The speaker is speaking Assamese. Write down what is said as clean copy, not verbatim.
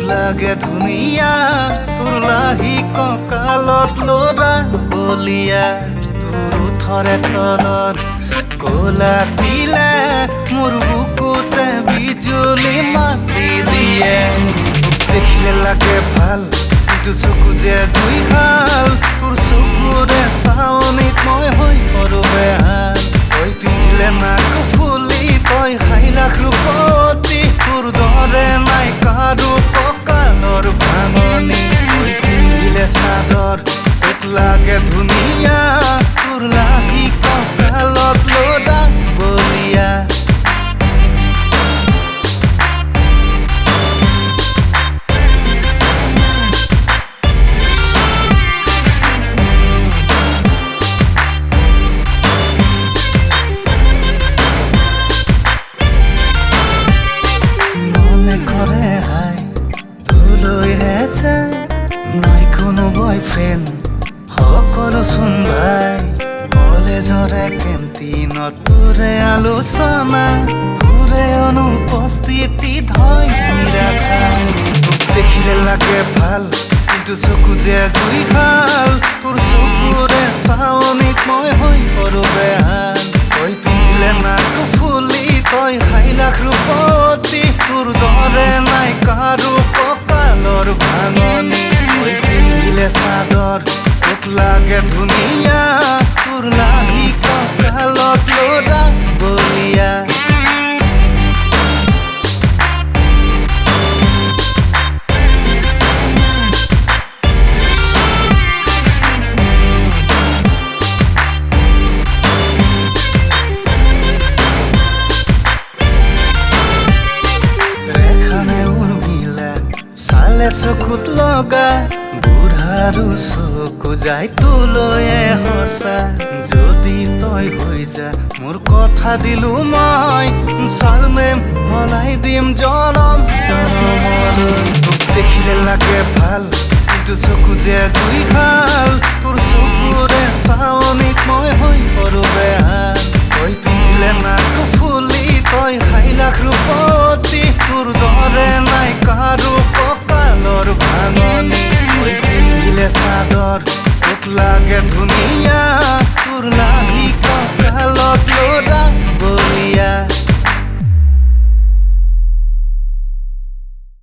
লাগে ধুনীয়া তোৰ লাহি কঁকালত লৰা বলিয়া তোৰ ওঠৰে তলত কলা দিলে মোৰ বুকুতে বিজুলি মাৰি দিয়ে দেখিলে লাগে ভাল কিন্তু চকু যে জুই খাল তোৰ চকুৰে চাৱনিত মই হৈ পৰো বেহাল তই পিন্ধিলে নাক ফুলি তই খাইলাখ ৰূপতি তোৰ দৰে নাই কাৰো কঁকালৰ ভাঙনি তই পিন্ধিলে চাদৰ তোক লাগে ধুনীয়া তোৰ লাহি কঁকালত লৰা বলিয়া নাই কোনো বয়ফ্ৰেণ্ড সকলোচোন ভাই কলেজৰে কেণ্টিনত তোৰে আলোচনা তোৰে অনুপস্থিতিত হয় নিৰাশা তোক দেখিলে লাগে ভাল কিন্তু চকু যে জুই খাল তোৰ চকুৰে চাৱনিত মই হৈ পৰো বেহাল তই পিন্ধিলে নাক ফুলি তই খাইলাখ ৰূপতি তোৰ দৰে নাই কাৰো কঁকালৰ ভাঙনি তই পিন্ধিলে চাদৰ তোক লাগে ধুনীয়া তোৰ লাহি কঁকালত লৰা বলিয়া চকুত লগা বুঢ়াৰো চকু যায় তোলৈয়ে সঁচা যদি তই হৈ যা মোৰ কথা দিলো মই চালমেম হলাই দিম জনম জনমলৈ তোক দেখিলে লাগে ভাল কিন্তু চকু যে জুই খাল তোৰ চকুৰে চাৱনিত মই হৈ পৰো বেহাল তই পিন্ধিলে নাক ফুলি তই খাইলাখ ৰূপ